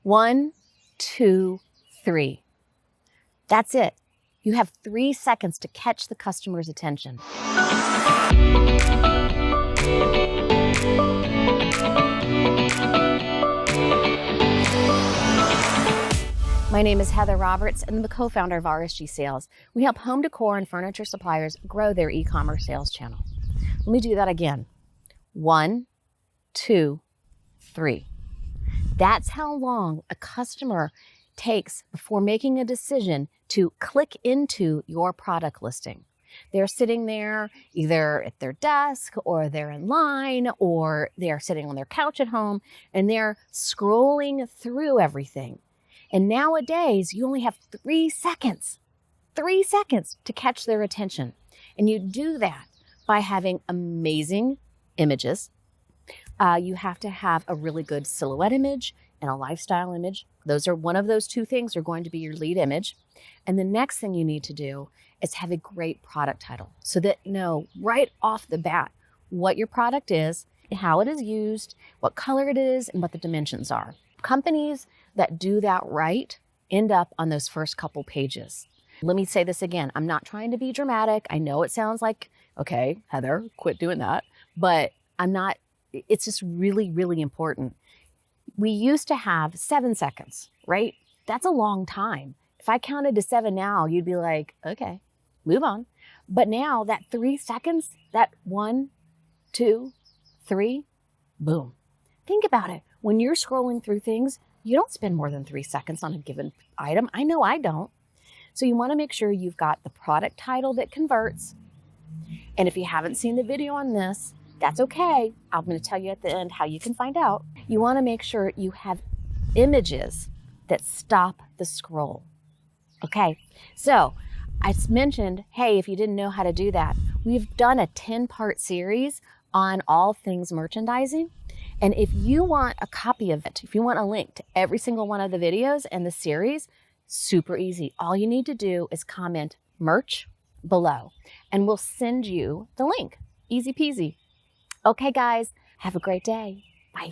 1, 2, 3. That's it. You have 3 seconds to catch the customer's attention. My name is Heather Roberts, and I'm the co-founder of RSG Sales. We help home decor and furniture suppliers grow their e-commerce sales channel. Let me do that again. 1, 2, 3. That's how long a customer takes before making a decision to click into your product listing. They're sitting there either at their desk or they're in line or they're sitting on their couch at home and they're scrolling through everything. And nowadays, you only have 3 seconds to catch their attention. And you do that by having amazing images. You have to have a really good silhouette image and a lifestyle image. Those are one of those 2 things are going to be your lead image. And the next thing you need to do is have a great product title so that you know right off the bat what your product is, how it is used, what color it is, and what the dimensions are. Companies that do that right end up on those first couple pages. Let me say this again. I'm not trying to be dramatic. I know it sounds like, okay, Heather, quit doing that. But I'm not. It's just really, really important. We used to have 7 seconds, right? That's a long time. If I counted to 7 now, you'd be like, okay, move on. But now that 3 seconds, that 1, 2, 3, boom. Think about it. When you're scrolling through things, you don't spend more than 3 seconds on a given item. I know I don't. So you want to make sure you've got the product title that converts. And if you haven't seen the video on this, that's okay. I'm going to tell you at the end how you can find out. You want to make sure you have images that stop the scroll. Okay, so I mentioned, hey, if you didn't know how to do that, we've done a 10-part series on all things merchandising. And if you want a copy of it, if you want a link to every single one of the videos and the series, super easy. All you need to do is comment merch below and we'll send you the link. Easy peasy. Okay, guys, have a great day. Bye.